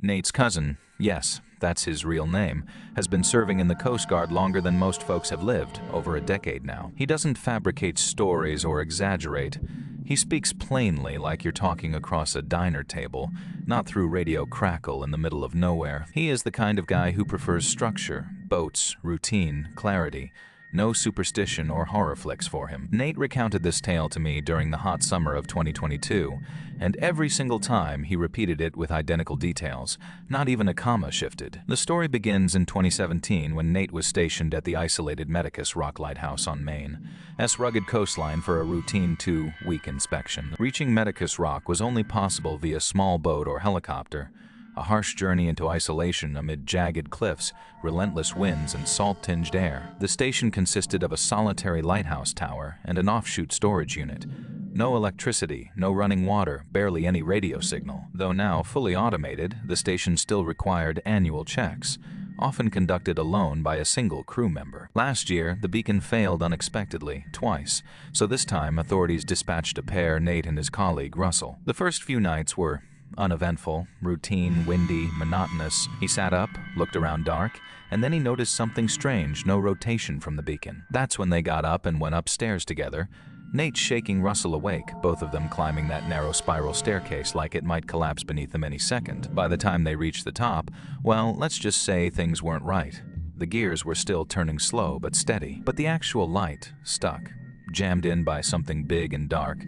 Nate's cousin, yes, that's his real name, has been serving in the Coast Guard longer than most folks have lived, over a decade now. He doesn't fabricate stories or exaggerate. He speaks plainly like you're talking across a diner table, not through radio crackle in the middle of nowhere. He is the kind of guy who prefers structure, boats, routine, clarity. No superstition or horror flicks for him. Nate recounted this tale to me during the hot summer of 2022, and every single time he repeated it with identical details, not even a comma shifted. The story begins in 2017 when Nate was stationed at the isolated Medicus Rock Lighthouse on Maine, rugged coastline for a routine 2-week inspection. Reaching Medicus Rock was only possible via small boat or helicopter. A harsh journey into isolation amid jagged cliffs, relentless winds, and salt-tinged air. The station consisted of a solitary lighthouse tower and an offshoot storage unit. No electricity, no running water, barely any radio signal. Though now fully automated, the station still required annual checks, often conducted alone by a single crew member. Last year, the beacon failed unexpectedly, twice, so this time authorities dispatched a pair, Nate and his colleague, Russell. The first few nights were uneventful, routine, windy, monotonous. He sat up, looked around dark, and then he noticed something strange, no rotation from the beacon. That's when they got up and went upstairs together, Nate shaking Russell awake, both of them climbing that narrow spiral staircase like it might collapse beneath them any second. By the time they reached the top, well, let's just say things weren't right. The gears were still turning slow but steady, but the actual light stuck, jammed in by something big and dark.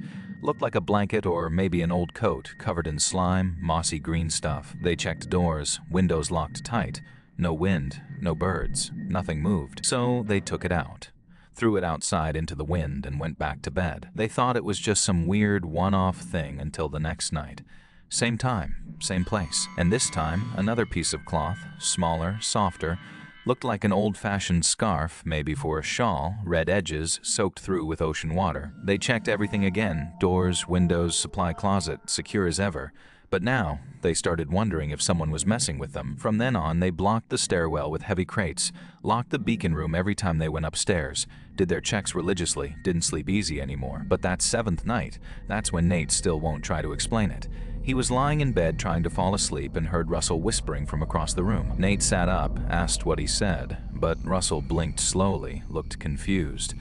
Looked like a blanket or maybe an old coat covered in slime, mossy green stuff. They checked doors, windows locked tight. No wind, no birds, nothing moved. So they took it out, threw it outside into the wind and went back to bed. They thought it was just some weird one-off thing until the next night. Same time, same place. And this time, another piece of cloth, smaller, softer, looked like an old-fashioned scarf, maybe for a shawl, red edges, soaked through with ocean water. They checked everything again, doors, windows, supply closet, secure as ever. But now, they started wondering if someone was messing with them. From then on, they blocked the stairwell with heavy crates, locked the beacon room every time they went upstairs, did their checks religiously, didn't sleep easy anymore. But that seventh night, that's when Nate still won't try to explain it. He was lying in bed trying to fall asleep and heard Russell whispering from across the room. Nate sat up, asked what he said, but Russell blinked slowly, looked confused.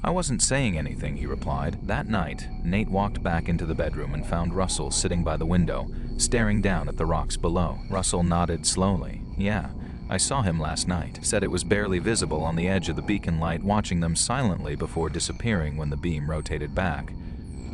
"I wasn't saying anything," he replied. That night, Nate walked back into the bedroom and found Russell sitting by the window, staring down at the rocks below. Russell nodded slowly. "Yeah, I saw him last night." Said it was barely visible on the edge of the beacon light, watching them silently before disappearing when the beam rotated back.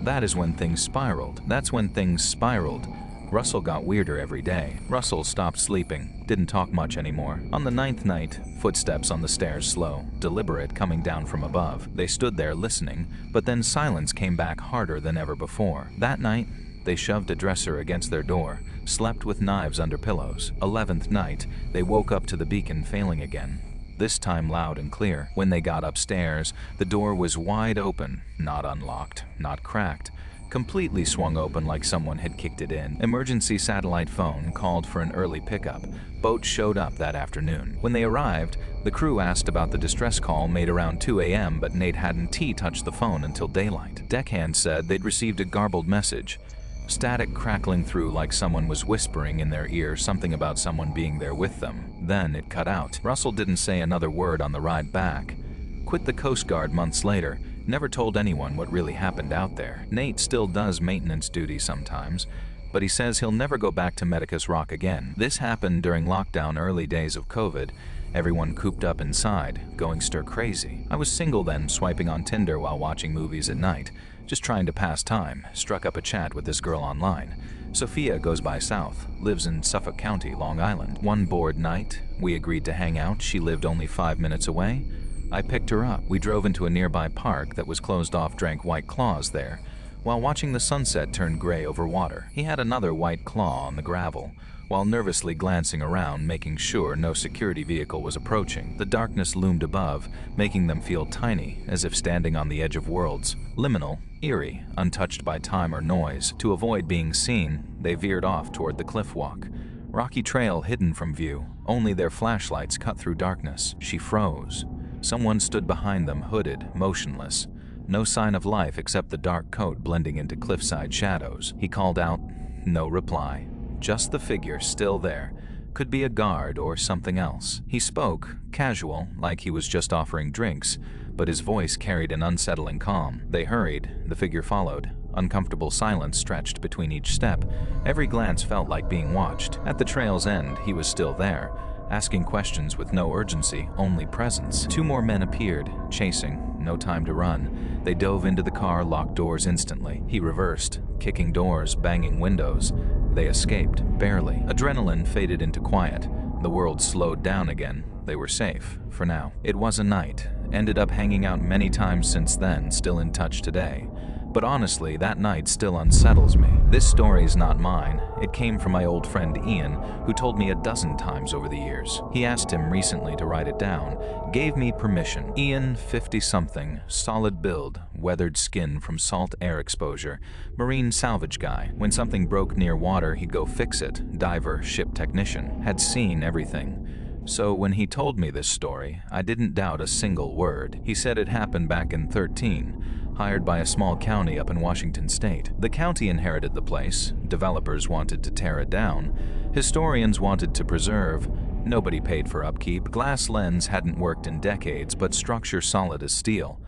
That is when things spiraled. That's when things spiraled. Russell got weirder every day. Russell stopped sleeping, didn't talk much anymore. On the 9th night, footsteps on the stairs slow, deliberate, coming down from above. They stood there listening, but then silence came back harder than ever before. That night, they shoved a dresser against their door, slept with knives under pillows. 11th night, they woke up to the beacon failing again. This time loud and clear. When they got upstairs, the door was wide open, not unlocked, not cracked. Completely swung open like someone had kicked it in. Emergency satellite phone called for an early pickup. Boat showed up that afternoon. When they arrived, the crew asked about the distress call made around 2 a.m., but Nate hadn't touched the phone until daylight. Deckhand said they'd received a garbled message. Static crackling through like someone was whispering in their ear something about someone being there with them. Then it cut out. Russell didn't say another word on the ride back. Quit the Coast Guard months later. Never told anyone what really happened out there. Nate still does maintenance duty sometimes, but he says he'll never go back to Medicus Rock again. This happened during lockdown early days of COVID. Everyone cooped up inside, going stir crazy. I was single then, swiping on Tinder while watching movies at night. Just trying to pass time, struck up a chat with this girl online. Sophia goes by south, lives in Suffolk County, Long Island. One bored night, we agreed to hang out. She lived only 5 minutes away. I picked her up. We drove into a nearby park that was closed off, drank White Claws there, while watching the sunset turn gray over water. He had another White Claw on the gravel, while nervously glancing around, making sure no security vehicle was approaching. The darkness loomed above, making them feel tiny, as if standing on the edge of worlds. Liminal, eerie, untouched by time or noise. To avoid being seen, they veered off toward the cliff walk. Rocky trail hidden from view, only their flashlights cut through darkness. She froze. Someone stood behind them, hooded, motionless. No sign of life except the dark coat blending into cliffside shadows. He called out, no reply. just the figure still there. Could be a guard or something else. He spoke, casual, like he was just offering drinks, but his voice carried an unsettling calm. They hurried, the figure followed. Uncomfortable silence stretched between each step. Every glance felt like being watched. At the trail's end, he was still there, asking questions with no urgency, only presence. Two more men appeared, chasing, no time to run. They dove into the car, locked doors instantly. He reversed, kicking doors, banging windows. They escaped, barely. Adrenaline faded into quiet. The world slowed down again. They were safe, for now. It was a night. Ended up hanging out many times since then, still in touch today. But honestly, that night still unsettles me. This story's not mine. It came from my old friend Ian, who told me a dozen times over the years. He asked him recently to write it down, gave me permission. Ian, 50-something, solid build, weathered skin from salt air exposure, marine salvage guy. When something broke near water, he'd go fix it. Diver, ship technician. Had seen everything. So when he told me this story, I didn't doubt a single word. He said it happened back in 13. Hired by a small county up in Washington state. The county inherited the place. Developers wanted to tear it down. Historians wanted to preserve. Nobody paid for upkeep. Glass lens hadn't worked in decades, but structure solid as steel.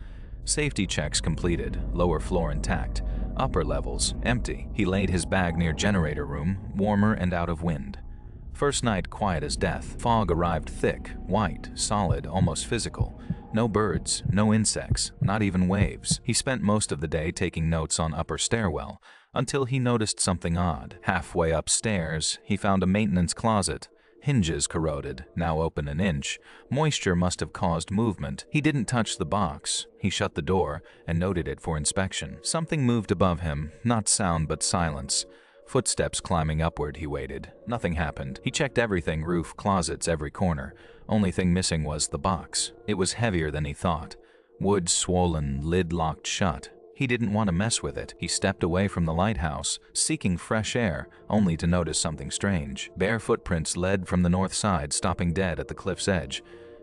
Safety checks completed. Lower floor intact. Upper levels empty. He laid his bag near generator room, warmer and out of wind. First night quiet as death. Fog arrived thick, white, solid, almost physical. No birds, no insects, not even waves. He spent most of the day taking notes on upper stairwell, until he noticed something odd. Halfway upstairs, he found a maintenance closet. Hinges corroded, now open an inch. Moisture must have caused movement. He didn't touch the box. He shut the door and noted it for inspection. Something moved above him, not sound but silence. Footsteps climbing upward, he waited. Nothing happened. He checked everything, roof, closets, every corner. Only thing missing was the box. It was heavier than he thought. Wood swollen, lid locked shut. He didn't want to mess with it. He stepped away from the lighthouse, seeking fresh air, only to notice something strange. Bare footprints led from the north side, stopping dead at the cliff's edge.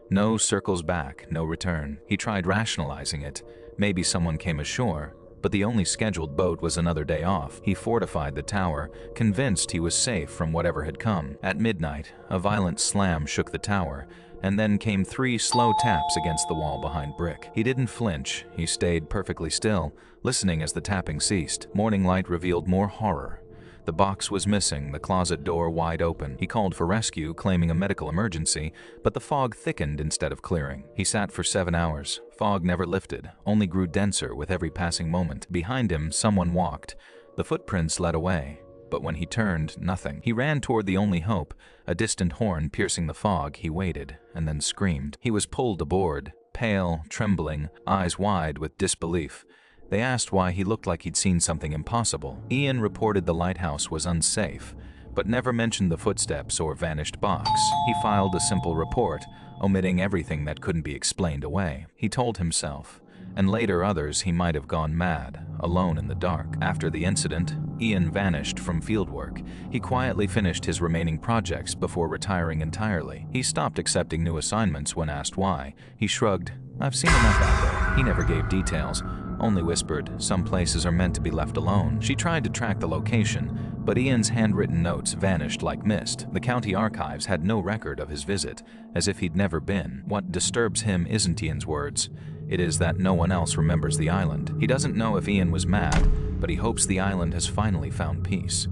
No circles back, no return. He tried rationalizing it. Maybe someone came ashore. But the only scheduled boat was another day off. He fortified the tower, convinced he was safe from whatever had come. At midnight, a violent slam shook the tower, and then came 3 slow taps against the wall behind brick. He didn't flinch. He stayed perfectly still, listening as the tapping ceased. Morning light revealed more horror. The box was missing, the closet door wide open. He called for rescue, claiming a medical emergency, but the fog thickened instead of clearing. He sat for 7 hours. Fog never lifted, only grew denser with every passing moment. Behind him, someone walked. The footprints led away, but when he turned, nothing. He ran toward the only hope, a distant horn piercing the fog. He waited, and then screamed. He was pulled aboard, pale, trembling, eyes wide with disbelief. They asked why he looked like he'd seen something impossible. Ian reported the lighthouse was unsafe, but never mentioned the footsteps or vanished box. He filed a simple report, omitting everything that couldn't be explained away. He told himself, and later others, he might have gone mad, alone in the dark. After the incident, Ian vanished from fieldwork. He quietly finished his remaining projects before retiring entirely. He stopped accepting new assignments when asked why. He shrugged, "I've seen enough out there." He never gave details, only whispered, "Some places are meant to be left alone." She tried to track the location, but Ian's handwritten notes vanished like mist. The county archives had no record of his visit, as if he'd never been. What disturbs him isn't Ian's words. It is that no one else remembers the island. He doesn't know if Ian was mad, but he hopes the island has finally found peace.